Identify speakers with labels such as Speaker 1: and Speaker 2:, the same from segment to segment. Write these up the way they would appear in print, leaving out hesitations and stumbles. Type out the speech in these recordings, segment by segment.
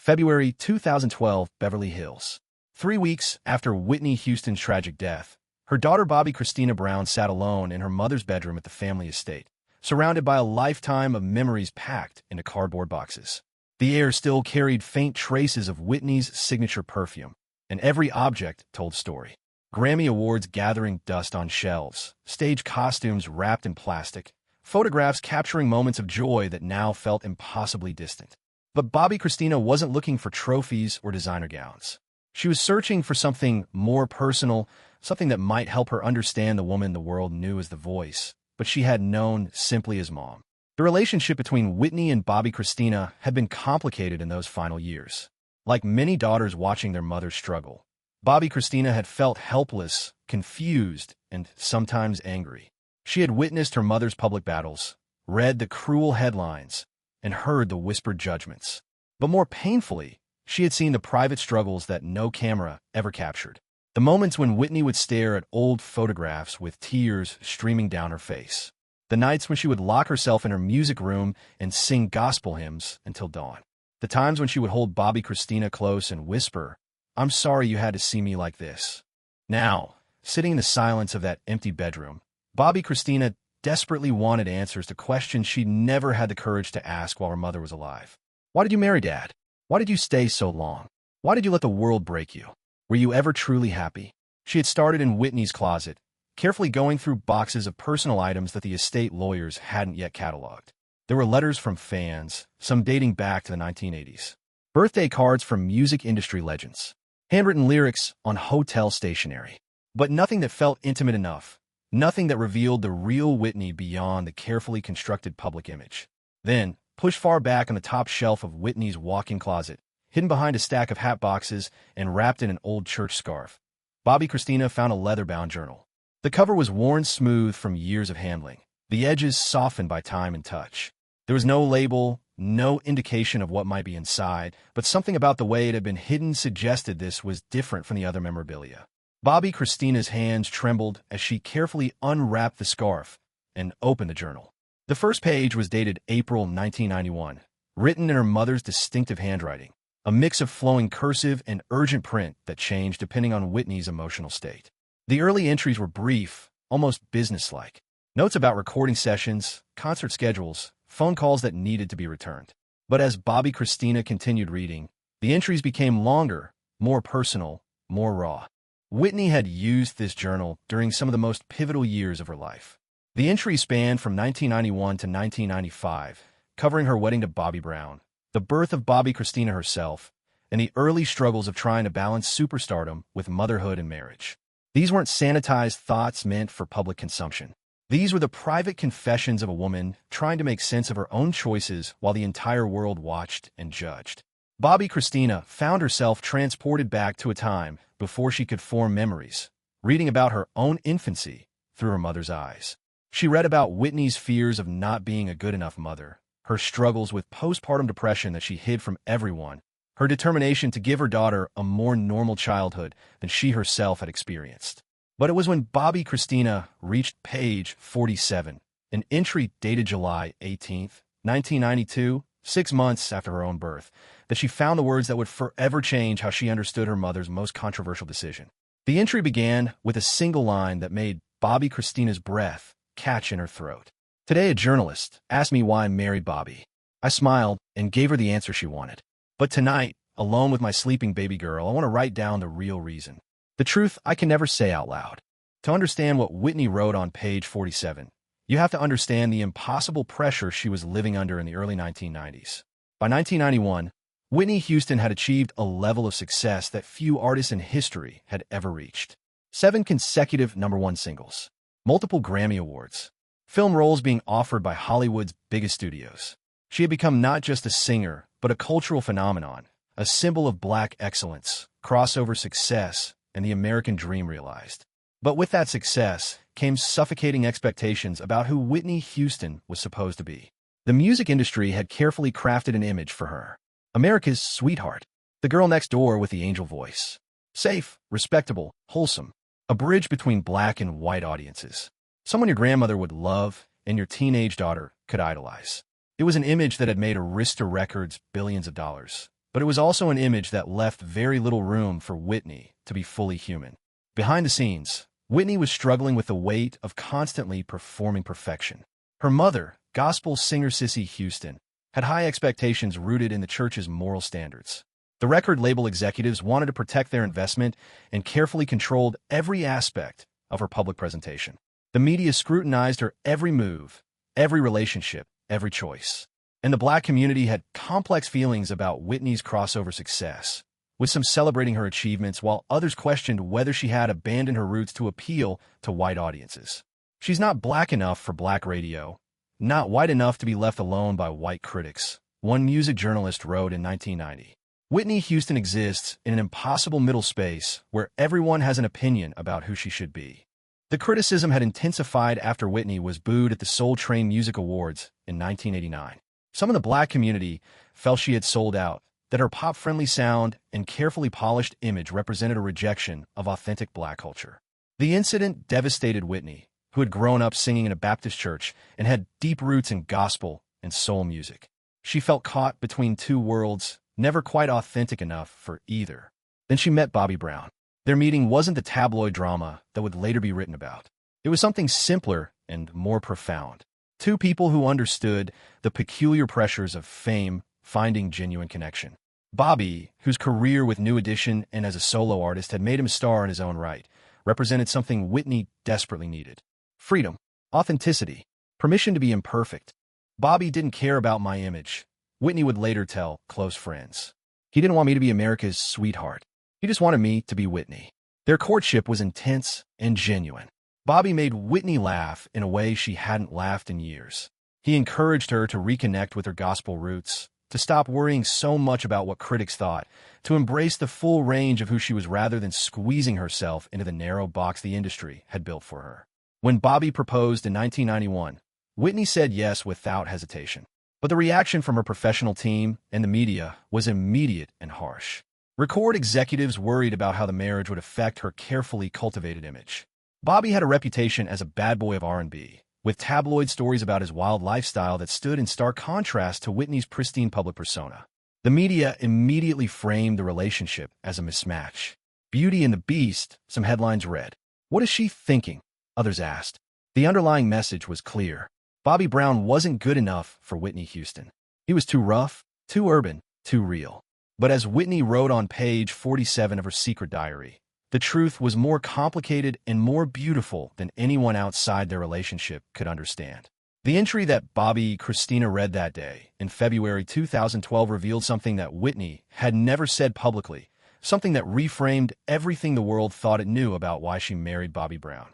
Speaker 1: February 2012, Beverly Hills. 3 weeks after Whitney Houston's tragic death, her daughter Bobby Christina Brown sat alone in her mother's bedroom at the family estate, surrounded by a lifetime of memories packed into cardboard boxes. The air still carried faint traces of Whitney's signature perfume, and every object told a story. Grammy Awards gathering dust on shelves, stage costumes wrapped in plastic, photographs capturing moments of joy that now felt impossibly distant. But Bobby Christina wasn't looking for trophies or designer gowns. She was searching for something more personal, something that might help her understand the woman the world knew as the Voice, but she had known simply as Mom. The relationship between Whitney and Bobby Christina had been complicated in those final years. Like many daughters watching their mother struggle, Bobby Christina had felt helpless, confused, and sometimes angry. She had witnessed her mother's public battles, read the cruel headlines, and heard the whispered judgments. But more painfully, she had seen the private struggles that no camera ever captured. The moments when Whitney would stare at old photographs with tears streaming down her face. The nights when she would lock herself in her music room and sing gospel hymns until dawn. The times when she would hold Bobby Christina close and whisper, "I'm sorry you had to see me like this." Now, sitting in the silence of that empty bedroom, Bobby Christina desperately wanted answers to questions she'd never had the courage to ask while her mother was alive. Why did you marry Dad? Why did you stay so long? Why did you let the world break you? Were you ever truly happy? She had started in Whitney's closet, carefully going through boxes of personal items that the estate lawyers hadn't yet cataloged. There were letters from fans, some dating back to the 1980s. Birthday cards from music industry legends. Handwritten lyrics on hotel stationery. But nothing that felt intimate enough. Nothing that revealed the real Whitney beyond the carefully constructed public image. Then, pushed far back on the top shelf of Whitney's walk-in closet, hidden behind a stack of hat boxes and wrapped in an old church scarf, Bobby Christina found a leather-bound journal. The cover was worn smooth from years of handling, the edges softened by time and touch. There was no label, no indication of what might be inside, but something about the way it had been hidden suggested this was different from the other memorabilia. Bobby Christina's hands trembled as she carefully unwrapped the scarf and opened the journal. The first page was dated April 1991, written in her mother's distinctive handwriting, a mix of flowing cursive and urgent print that changed depending on Whitney's emotional state. The early entries were brief, almost businesslike. Notes about recording sessions, concert schedules, phone calls that needed to be returned. But as Bobby Christina continued reading, the entries became longer, more personal, more raw. Whitney had used this journal during some of the most pivotal years of her life. The entries spanned from 1991 to 1995, covering her wedding to Bobby Brown, the birth of Bobby Christina herself, and the early struggles of trying to balance superstardom with motherhood and marriage. These weren't sanitized thoughts meant for public consumption. These were the private confessions of a woman trying to make sense of her own choices while the entire world watched and judged. Bobby Christina found herself transported back to a time before she could form memories, reading about her own infancy through her mother's eyes. She read about Whitney's fears of not being a good enough mother, her struggles with postpartum depression that she hid from everyone, her determination to give her daughter a more normal childhood than she herself had experienced. But it was when Bobby Christina reached page 47, an entry dated July 18, 1992, 6 months after her own birth, that she found the words that would forever change how she understood her mother's most controversial decision. The entry began with a single line that made Bobby Christina's breath catch in her throat. Today, a journalist asked me why I married Bobby. I smiled and gave her the answer she wanted. But tonight, alone with my sleeping baby girl, I want to write down the real reason. The truth I can never say out loud. To understand what Whitney wrote on page 47, you have to understand the impossible pressure she was living under in the early 1990s. By 1991, Whitney Houston had achieved a level of success that few artists in history had ever reached. 7 consecutive #1 singles, multiple Grammy Awards, film roles being offered by Hollywood's biggest studios. She had become not just a singer, but a cultural phenomenon, a symbol of Black excellence, crossover success, and the American dream realized. But with that success came suffocating expectations about who Whitney Houston was supposed to be. The music industry had carefully crafted an image for her. America's sweetheart, the girl next door with the angel voice. Safe, respectable, wholesome, a bridge between Black and white audiences. Someone your grandmother would love and your teenage daughter could idolize. It was an image that had made Arista Records billions of dollars, but it was also an image that left very little room for Whitney to be fully human. Behind the scenes, Whitney was struggling with the weight of constantly performing perfection. Her mother, gospel singer Whitney Houston, had high expectations rooted in the church's moral standards. The record label executives wanted to protect their investment and carefully controlled every aspect of her public presentation. The media scrutinized her every move, every relationship, every choice. And the Black community had complex feelings about Whitney's crossover success, with some celebrating her achievements while others questioned whether she had abandoned her roots to appeal to white audiences. She's not Black enough for Black radio, not white enough to be left alone by white critics, one music journalist wrote in 1990. Whitney Houston exists in an impossible middle space where everyone has an opinion about who she should be. The criticism had intensified after Whitney was booed at the Soul Train Music Awards in 1989. Some in the Black community felt she had sold out, that her pop-friendly sound and carefully polished image represented a rejection of authentic Black culture. The incident devastated Whitney, who had grown up singing in a Baptist church and had deep roots in gospel and soul music. She felt caught between two worlds, never quite authentic enough for either. Then she met Bobby Brown. Their meeting wasn't the tabloid drama that would later be written about. It was something simpler and more profound. Two people who understood the peculiar pressures of fame finding genuine connection. Bobby, whose career with New Edition and as a solo artist had made him a star in his own right, represented something Whitney desperately needed. Freedom, authenticity, permission to be imperfect. Bobby didn't care about my image, Whitney would later tell close friends. He didn't want me to be America's sweetheart. He just wanted me to be Whitney. Their courtship was intense and genuine. Bobby made Whitney laugh in a way she hadn't laughed in years. He encouraged her to reconnect with her gospel roots, to stop worrying so much about what critics thought, to embrace the full range of who she was rather than squeezing herself into the narrow box the industry had built for her. When Bobby proposed in 1991, Whitney said yes without hesitation. But the reaction from her professional team and the media was immediate and harsh. Record executives worried about how the marriage would affect her carefully cultivated image. Bobby had a reputation as a bad boy of R&B, with tabloid stories about his wild lifestyle that stood in stark contrast to Whitney's pristine public persona. The media immediately framed the relationship as a mismatch. Beauty and the Beast, some headlines read. What is she thinking? Others asked. The underlying message was clear. Bobby Brown wasn't good enough for Whitney Houston. He was too rough, too urban, too real. But as Whitney wrote on page 47 of her secret diary, the truth was more complicated and more beautiful than anyone outside their relationship could understand. The entry that Bobby Christina read that day, in February 2012, revealed something that Whitney had never said publicly, something that reframed everything the world thought it knew about why she married Bobby Brown.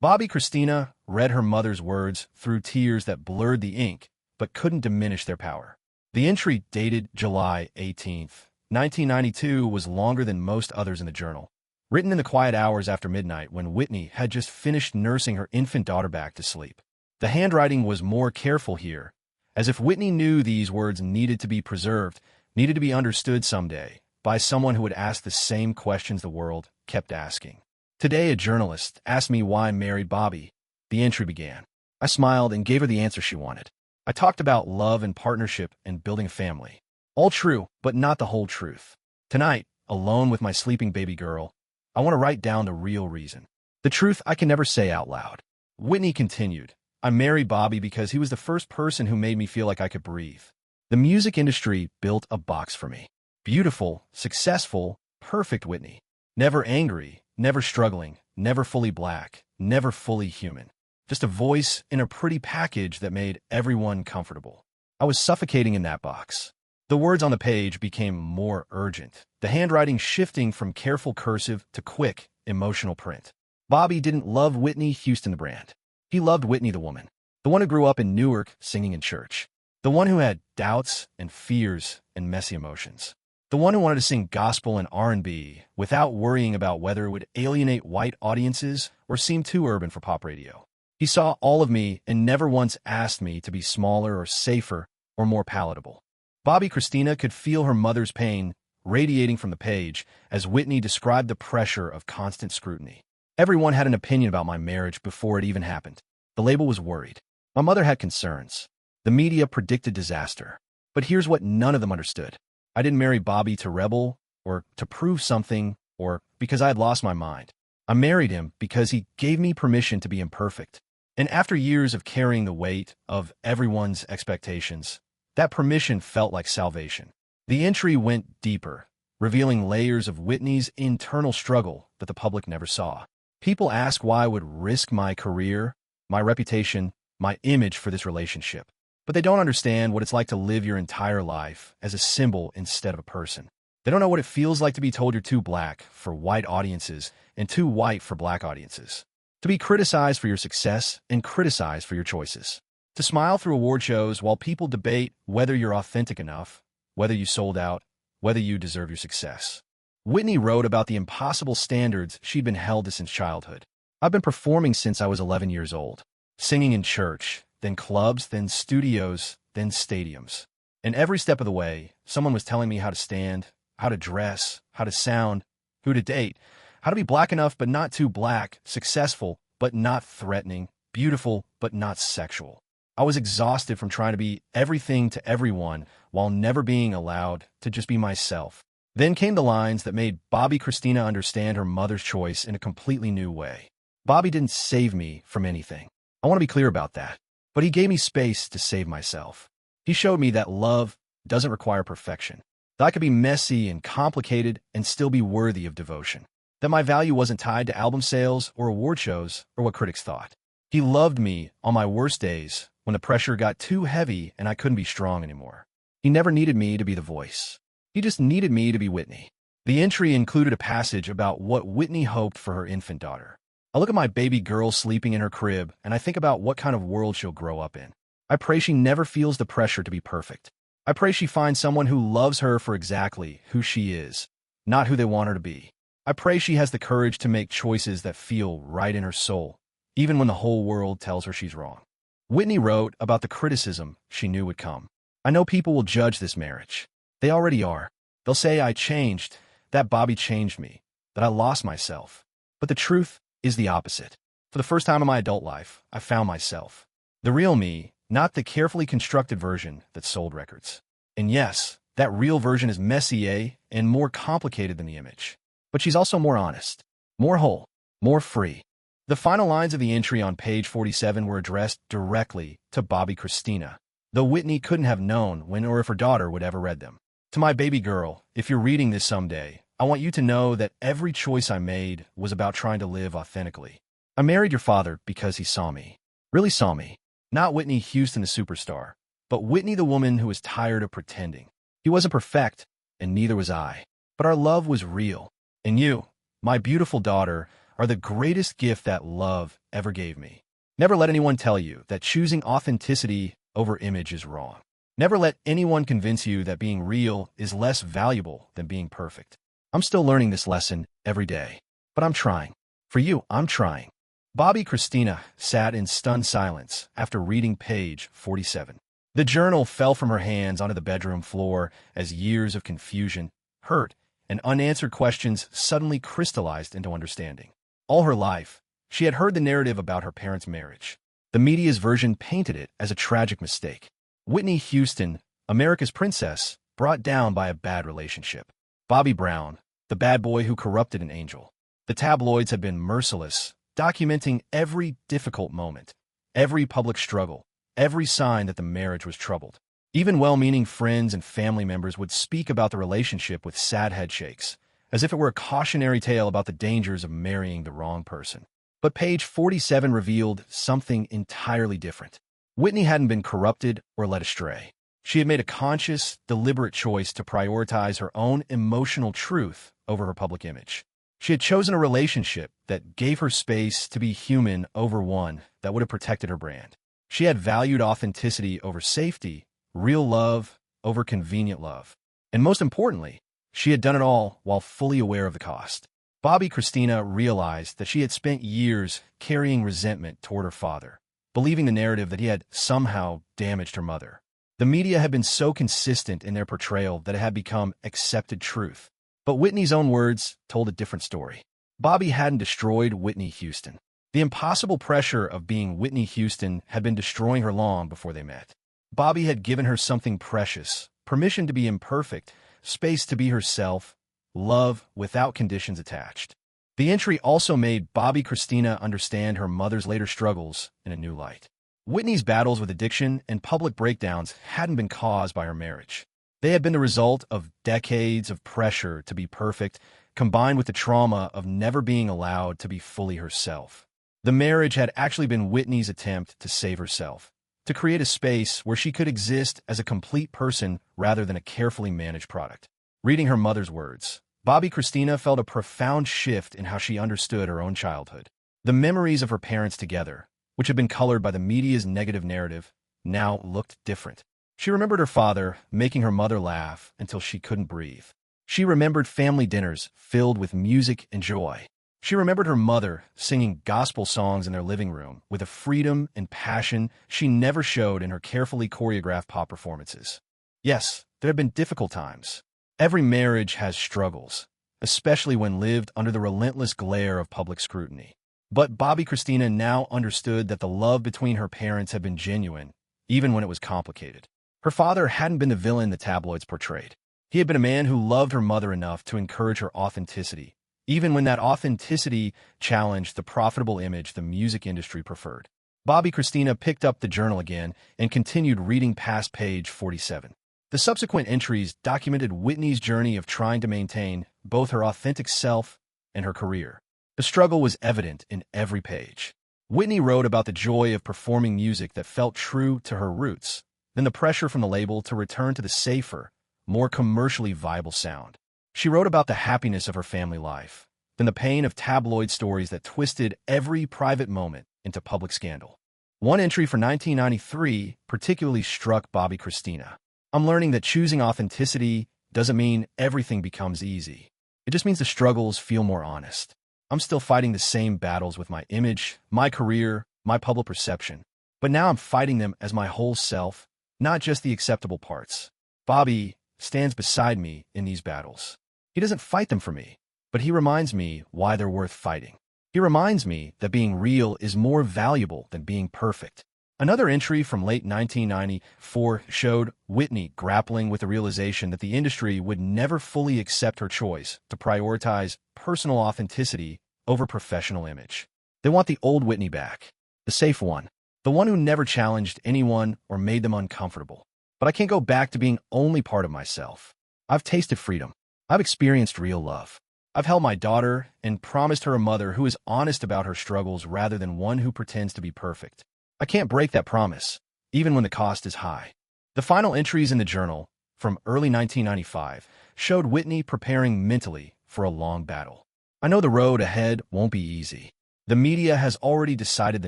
Speaker 1: Bobby Christina read her mother's words through tears that blurred the ink, but couldn't diminish their power. The entry, dated July 18, 1992, was longer than most others in the journal. Written in the quiet hours after midnight when Whitney had just finished nursing her infant daughter back to sleep. The handwriting was more careful here, as if Whitney knew these words needed to be preserved, needed to be understood someday, by someone who would ask the same questions the world kept asking. Today, a journalist asked me why I married Bobby. The entry began. I smiled and gave her the answer she wanted. I talked about love and partnership and building a family. All true, but not the whole truth. Tonight, alone with my sleeping baby girl, I want to write down the real reason. The truth I can never say out loud. Whitney continued. I married Bobby because he was the first person who made me feel like I could breathe. The music industry built a box for me. Beautiful, successful, perfect Whitney. Never angry, never struggling, never fully Black, never fully human. Just a voice in a pretty package that made everyone comfortable. I was suffocating in that box. The words on the page became more urgent, the handwriting shifting from careful cursive to quick, emotional print. Bobby didn't love Whitney Houston the brand. He loved Whitney the woman, the one who grew up in Newark singing in church, the one who had doubts and fears and messy emotions. The one who wanted to sing gospel and R&B without worrying about whether it would alienate white audiences or seem too urban for pop radio. He saw all of me and never once asked me to be smaller or safer or more palatable. Bobby Christina could feel her mother's pain radiating from the page as Whitney described the pressure of constant scrutiny. Everyone had an opinion about my marriage before it even happened. The label was worried. My mother had concerns. The media predicted disaster. But here's what none of them understood. I didn't marry Bobby to rebel, or to prove something, or because I had lost my mind. I married him because he gave me permission to be imperfect. And after years of carrying the weight of everyone's expectations, that permission felt like salvation. The entry went deeper, revealing layers of Whitney's internal struggle that the public never saw. People ask why I would risk my career, my reputation, my image for this relationship. But they don't understand what it's like to live your entire life as a symbol instead of a person. They don't know what it feels like to be told you're too black for white audiences and too white for black audiences. To be criticized for your success and criticized for your choices. To smile through award shows while people debate whether you're authentic enough, whether you sold out, whether you deserve your success. Whitney wrote about the impossible standards she'd been held to since childhood. I've been performing since I was 11 years old, singing in church, then clubs, then studios, then stadiums. And every step of the way, someone was telling me how to stand, how to dress, how to sound, who to date, how to be black enough but not too black, successful but not threatening, beautiful but not sexual. I was exhausted from trying to be everything to everyone while never being allowed to just be myself. Then came the lines that made Bobby Christina understand her mother's choice in a completely new way. Bobby didn't save me from anything. I want to be clear about that. But he gave me space to save myself. He showed me that love doesn't require perfection. That I could be messy and complicated and still be worthy of devotion. That my value wasn't tied to album sales or award shows or what critics thought. He loved me on my worst days when the pressure got too heavy and I couldn't be strong anymore. He never needed me to be the voice. He just needed me to be Whitney. The entry included a passage about what Whitney hoped for her infant daughter. I look at my baby girl sleeping in her crib and I think about what kind of world she'll grow up in. I pray she never feels the pressure to be perfect. I pray she finds someone who loves her for exactly who she is, not who they want her to be. I pray she has the courage to make choices that feel right in her soul, even when the whole world tells her she's wrong. Whitney wrote about the criticism she knew would come. I know people will judge this marriage. They already are. They'll say I changed, that Bobby changed me, that I lost myself. But the truth is the opposite. For the first time in my adult life, I found myself. The real me, not the carefully constructed version that sold records. And yes, that real version is messier and more complicated than the image. But she's also more honest, more whole, more free. The final lines of the entry on page 47 were addressed directly to Bobby Christina, though Whitney couldn't have known when or if her daughter would ever read them. To my baby girl, if you're reading this someday, I want you to know that every choice I made was about trying to live authentically. I married your father because he saw me, really saw me. Not Whitney Houston, the superstar, but Whitney, the woman who was tired of pretending. He wasn't perfect, and neither was I. But our love was real. And you, my beautiful daughter, are the greatest gift that love ever gave me. Never let anyone tell you that choosing authenticity over image is wrong. Never let anyone convince you that being real is less valuable than being perfect. I'm still learning this lesson every day, but I'm trying. For you, I'm trying. Bobby Christina sat in stunned silence after reading page 47. The journal fell from her hands onto the bedroom floor as years of confusion, hurt, and unanswered questions suddenly crystallized into understanding. All her life, she had heard the narrative about her parents' marriage. The media's version painted it as a tragic mistake. Whitney Houston, America's princess, brought down by a bad relationship. Bobby Brown, the bad boy who corrupted an angel. The tabloids had been merciless, documenting every difficult moment, every public struggle, every sign that the marriage was troubled. Even well-meaning friends and family members would speak about the relationship with sad headshakes, as if it were a cautionary tale about the dangers of marrying the wrong person. But page 47 revealed something entirely different. Whitney hadn't been corrupted or led astray. She had made a conscious, deliberate choice to prioritize her own emotional truth over her public image. She had chosen a relationship that gave her space to be human over one that would have protected her brand. She had valued authenticity over safety, real love over convenient love. And most importantly, she had done it all while fully aware of the cost. Bobby Christina realized that she had spent years carrying resentment toward her father, believing the narrative that he had somehow damaged her mother. The media had been so consistent in their portrayal that it had become accepted truth. But Whitney's own words told a different story. Bobby hadn't destroyed Whitney Houston. The impossible pressure of being Whitney Houston had been destroying her long before they met. Bobby had given her something precious, permission to be imperfect, space to be herself, love without conditions attached. The entry also made Bobby Christina understand her mother's later struggles in a new light. Whitney's battles with addiction and public breakdowns hadn't been caused by her marriage. They had been the result of decades of pressure to be perfect, combined with the trauma of never being allowed to be fully herself. The marriage had actually been Whitney's attempt to save herself, to create a space where she could exist as a complete person rather than a carefully managed product. Reading her mother's words, Bobby Christina felt a profound shift in how she understood her own childhood. The memories of her parents together, which had been colored by the media's negative narrative, now looked different. She remembered her father making her mother laugh until she couldn't breathe. She remembered family dinners filled with music and joy. She remembered her mother singing gospel songs in their living room with a freedom and passion she never showed in her carefully choreographed pop performances. Yes, there have been difficult times. Every marriage has struggles, especially when lived under the relentless glare of public scrutiny. But Bobby Christina now understood that the love between her parents had been genuine, even when it was complicated. Her father hadn't been the villain the tabloids portrayed. He had been a man who loved her mother enough to encourage her authenticity, even when that authenticity challenged the profitable image the music industry preferred. Bobby Christina picked up the journal again and continued reading past page 47. The subsequent entries documented Whitney's journey of trying to maintain both her authentic self and her career. The struggle was evident in every page. Whitney wrote about the joy of performing music that felt true to her roots, then the pressure from the label to return to the safer, more commercially viable sound. She wrote about the happiness of her family life, then the pain of tabloid stories that twisted every private moment into public scandal. One entry for 1993 particularly struck Bobby Christina. I'm learning that choosing authenticity doesn't mean everything becomes easy. It just means the struggles feel more honest. I'm still fighting the same battles with my image, my career, my public perception. But now I'm fighting them as my whole self, not just the acceptable parts. Bobby stands beside me in these battles. He doesn't fight them for me, but he reminds me why they're worth fighting. He reminds me that being real is more valuable than being perfect. Another entry from late 1994 showed Whitney grappling with the realization that the industry would never fully accept her choice to prioritize personal authenticity over professional image. They want the old Whitney back, the safe one, the one who never challenged anyone or made them uncomfortable. But I can't go back to being only part of myself. I've tasted freedom. I've experienced real love. I've held my daughter and promised her a mother who is honest about her struggles rather than one who pretends to be perfect. I can't break that promise, even when the cost is high. The final entries in the journal, from early 1995, showed Whitney preparing mentally for a long battle. I know the road ahead won't be easy. The media has already decided the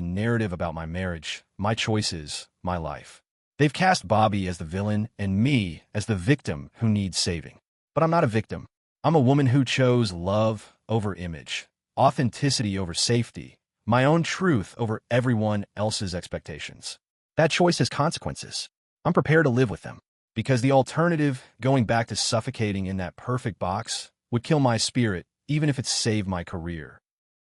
Speaker 1: narrative about my marriage, my choices, my life. They've cast Bobby as the villain and me as the victim who needs saving. But I'm not a victim. I'm a woman who chose love over image, authenticity over safety, my own truth over everyone else's expectations. That choice has consequences. I'm prepared to live with them, because the alternative, going back to suffocating in that perfect box, would kill my spirit, even if it saved my career.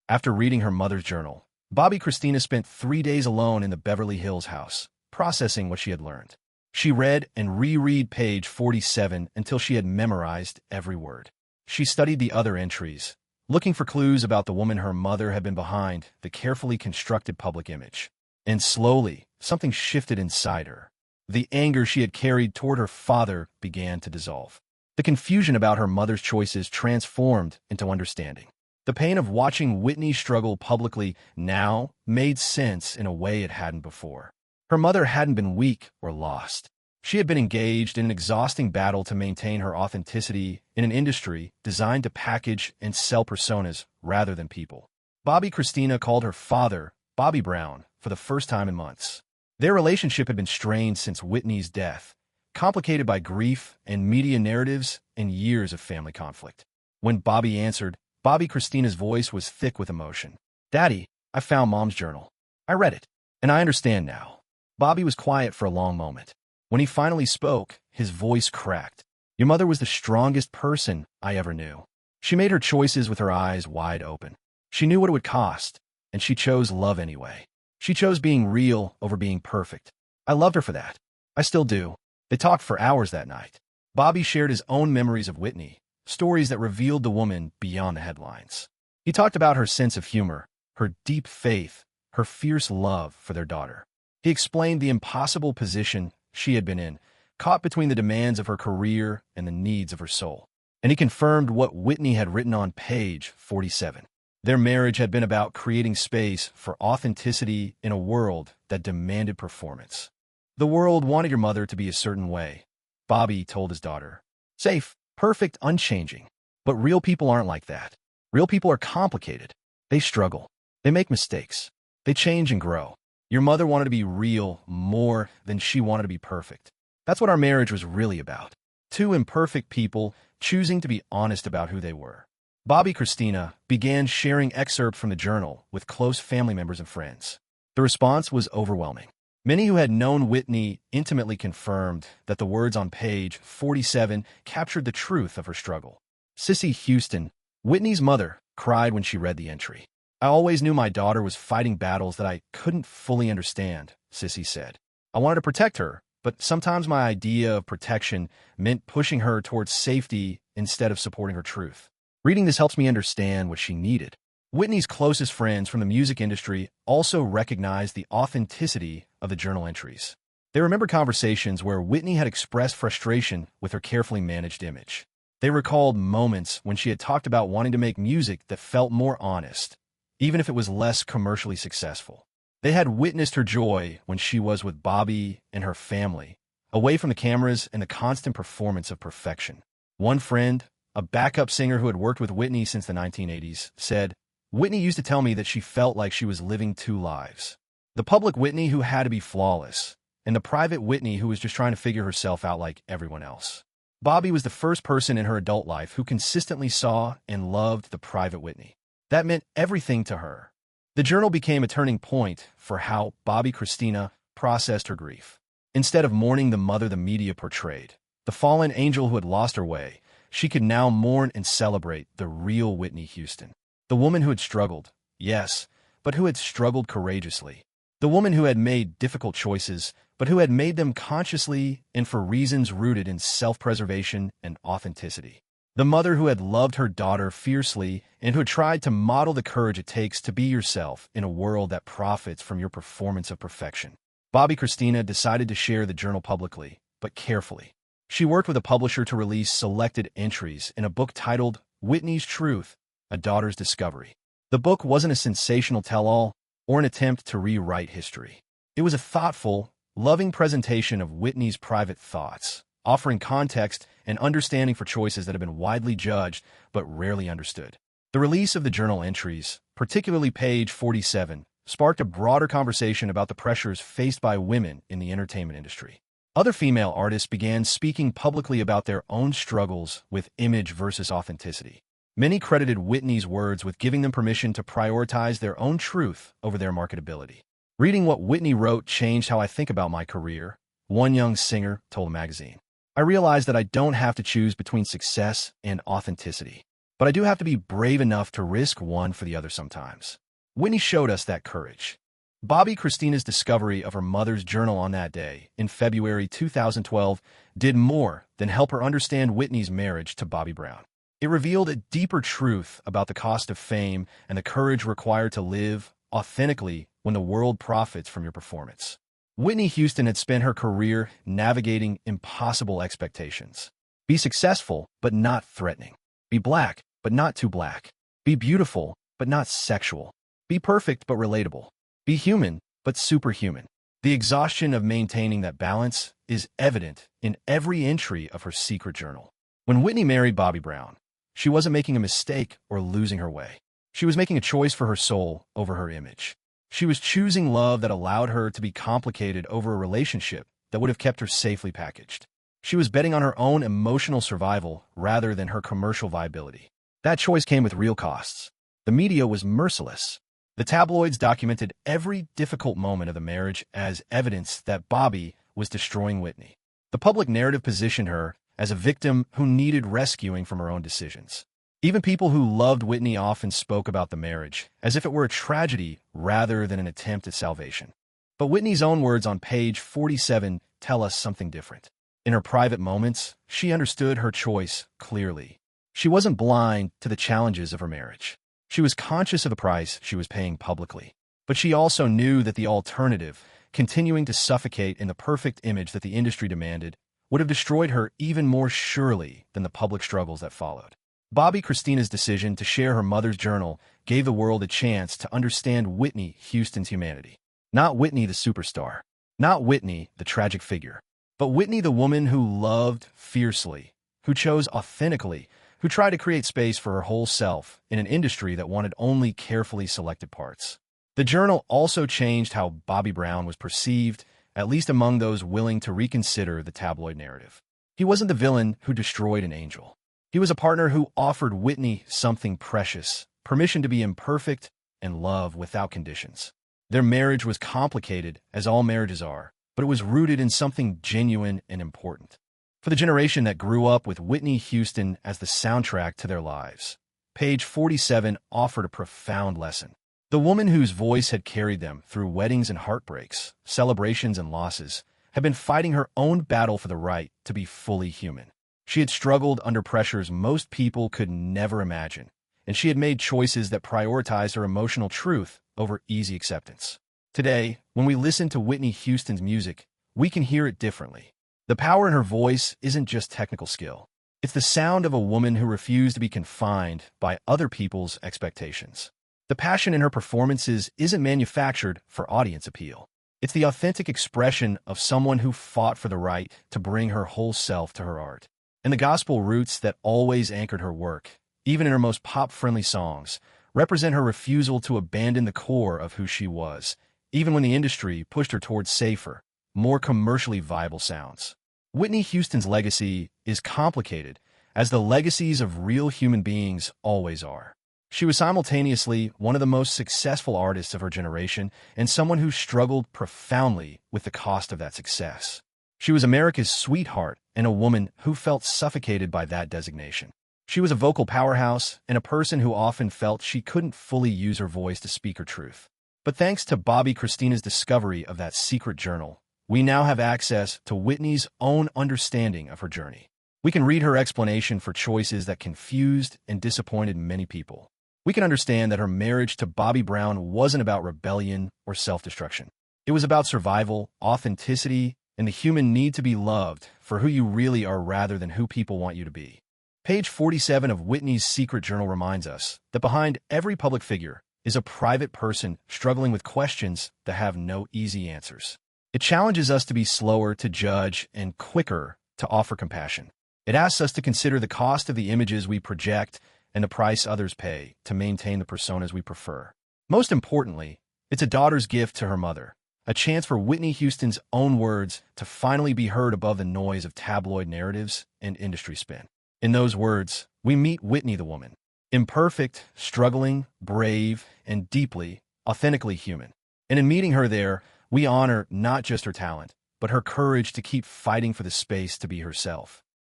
Speaker 1: After reading her mother's journal, Bobby Christina spent 3 days alone in the Beverly Hills house, processing what she had learned. She read and reread page 47 until she had memorized every word. She studied the other entries, looking for clues about the woman her mother had been behind the carefully constructed public image. And slowly, something shifted inside her. The anger she had carried toward her father began to dissolve. The confusion about her mother's choices transformed into understanding. The pain of watching Whitney struggle publicly now made sense in a way it hadn't before. Her mother hadn't been weak or lost. She had been engaged in an exhausting battle to maintain her authenticity in an industry designed to package and sell personas rather than people. Bobby Christina called her father, Bobby Brown, for the first time in months. Their relationship had been strained since Whitney's death, complicated by grief and media narratives and years of family conflict. When Bobby answered, Bobby Christina's voice was thick with emotion. "Daddy, I found Mom's journal. I read it, and I understand now." Bobby was quiet for a long moment. When he finally spoke, his voice cracked. "Your mother was the strongest person I ever knew. She made her choices with her eyes wide open. She knew what it would cost, and she chose love anyway. She chose being real over being perfect. I loved her for that. I still do." They talked for hours that night. Bobby shared his own memories of Whitney, stories that revealed the woman beyond the headlines. He talked about her sense of humor, her deep faith, her fierce love for their daughter. He explained the impossible position she had been in, caught between the demands of her career and the needs of her soul. And he confirmed what Whitney had written on page 47. Their marriage had been about creating space for authenticity in a world that demanded performance. The world wanted your mother to be a certain way, Bobby told his daughter. Safe, perfect, unchanging. But real people aren't like that. Real people are complicated. They struggle. They make mistakes. They change and grow. Your mother wanted to be real more than she wanted to be perfect. That's what our marriage was really about. Two imperfect people choosing to be honest about who they were. Bobby Christina began sharing excerpts from the journal with close family members and friends. The response was overwhelming. Many who had known Whitney intimately confirmed that the words on page 47 captured the truth of her struggle. Whitney Houston, Whitney's mother, cried when she read the entry. I always knew my daughter was fighting battles that I couldn't fully understand, Sissy said. I wanted to protect her, but sometimes my idea of protection meant pushing her towards safety instead of supporting her truth. Reading this helps me understand what she needed. Whitney's closest friends from the music industry also recognized the authenticity of the journal entries. They remembered conversations where Whitney had expressed frustration with her carefully managed image. They recalled moments when she had talked about wanting to make music that felt more honest, even if it was less commercially successful. They had witnessed her joy when she was with Bobby and her family, away from the cameras and the constant performance of perfection. One friend, a backup singer who had worked with Whitney since the 1980s, said, Whitney used to tell me that she felt like she was living two lives. The public Whitney who had to be flawless, and the private Whitney who was just trying to figure herself out like everyone else. Bobby was the first person in her adult life who consistently saw and loved the private Whitney. That meant everything to her. The journal became a turning point for how Bobby Christina processed her grief. Instead of mourning the mother the media portrayed, the fallen angel who had lost her way, she could now mourn and celebrate the real Whitney Houston. The woman who had struggled, yes, but who had struggled courageously. The woman who had made difficult choices, but who had made them consciously and for reasons rooted in self-preservation and authenticity. The mother who had loved her daughter fiercely and who had tried to model the courage it takes to be yourself in a world that profits from your performance of perfection. Bobby Christina decided to share the journal publicly, but carefully. She worked with a publisher to release selected entries in a book titled Whitney's Truth, A Daughter's Discovery. The book wasn't a sensational tell-all or an attempt to rewrite history. It was a thoughtful, loving presentation of Whitney's private thoughts, offering context and understanding for choices that have been widely judged but rarely understood. The release of the journal entries, particularly page 47, sparked a broader conversation about the pressures faced by women in the entertainment industry. Other female artists began speaking publicly about their own struggles with image versus authenticity. Many credited Whitney's words with giving them permission to prioritize their own truth over their marketability. Reading what Whitney wrote changed how I think about my career, one young singer told a magazine. I realized that I don't have to choose between success and authenticity, but I do have to be brave enough to risk one for the other sometimes. Whitney showed us that courage. Bobby Christina's discovery of her mother's journal on that day, in February 2012, did more than help her understand Whitney's marriage to Bobby Brown. It revealed a deeper truth about the cost of fame and the courage required to live authentically when the world profits from your performance. Whitney Houston had spent her career navigating impossible expectations. Be successful, but not threatening. Be black, but not too black. Be beautiful, but not sexual. Be perfect, but relatable. Be human, but superhuman. The exhaustion of maintaining that balance is evident in every entry of her secret journal. When Whitney married Bobby Brown, she wasn't making a mistake or losing her way. She was making a choice for her soul over her image. She was choosing love that allowed her to be complicated over a relationship that would have kept her safely packaged. She was betting on her own emotional survival rather than her commercial viability. That choice came with real costs. The media was merciless. The tabloids documented every difficult moment of the marriage as evidence that Bobby was destroying Whitney. The public narrative positioned her as a victim who needed rescuing from her own decisions. Even people who loved Whitney often spoke about the marriage as if it were a tragedy rather than an attempt at salvation. But Whitney's own words on page 47 tell us something different. In her private moments, she understood her choice clearly. She wasn't blind to the challenges of her marriage. She was conscious of the price she was paying publicly. But she also knew that the alternative, continuing to suffocate in the perfect image that the industry demanded, would have destroyed her even more surely than the public struggles that followed. Bobbi Kristina's decision to share her mother's journal gave the world a chance to understand Whitney Houston's humanity. Not Whitney the superstar, not Whitney the tragic figure, but Whitney the woman who loved fiercely, who chose authentically, who tried to create space for her whole self in an industry that wanted only carefully selected parts. The journal also changed how Bobby Brown was perceived, at least among those willing to reconsider the tabloid narrative. He wasn't the villain who destroyed an angel. He was a partner who offered Whitney something precious, permission to be imperfect and love without conditions. Their marriage was complicated, as all marriages are, but it was rooted in something genuine and important. For the generation that grew up with Whitney Houston as the soundtrack to their lives, page 47 offered a profound lesson. The woman whose voice had carried them through weddings and heartbreaks, celebrations and losses, had been fighting her own battle for the right to be fully human. She had struggled under pressures most people could never imagine, and she had made choices that prioritized her emotional truth over easy acceptance. Today, when we listen to Whitney Houston's music, we can hear it differently. The power in her voice isn't just technical skill. It's the sound of a woman who refused to be confined by other people's expectations. The passion in her performances isn't manufactured for audience appeal. It's the authentic expression of someone who fought for the right to bring her whole self to her art. And the gospel roots that always anchored her work, even in her most pop-friendly songs, represent her refusal to abandon the core of who she was, even when the industry pushed her towards safer, more commercially viable sounds. Whitney Houston's legacy is complicated, as the legacies of real human beings always are. She was simultaneously one of the most successful artists of her generation and someone who struggled profoundly with the cost of that success. She was America's sweetheart and a woman who felt suffocated by that designation. She was a vocal powerhouse and a person who often felt she couldn't fully use her voice to speak her truth. But thanks to Bobbi Kristina's discovery of that secret journal, we now have access to Whitney's own understanding of her journey. We can read her explanation for choices that confused and disappointed many people. We can understand that her marriage to Bobby Brown wasn't about rebellion or self-destruction. It was about survival, authenticity, and the human need to be loved for who you really are rather than who people want you to be. Page 47 of Whitney's secret journal reminds us that behind every public figure is a private person struggling with questions that have no easy answers. It challenges us to be slower to judge and quicker to offer compassion. It asks us to consider the cost of the images we project and the price others pay to maintain the personas we prefer. Most importantly, it's a daughter's gift to her mother, a chance for Whitney Houston's own words to finally be heard above the noise of tabloid narratives and industry spin. In those words, we meet Whitney the woman, imperfect, struggling, brave, and deeply, authentically human. And in meeting her there, we honor not just her talent, but her courage to keep fighting for the space to be herself.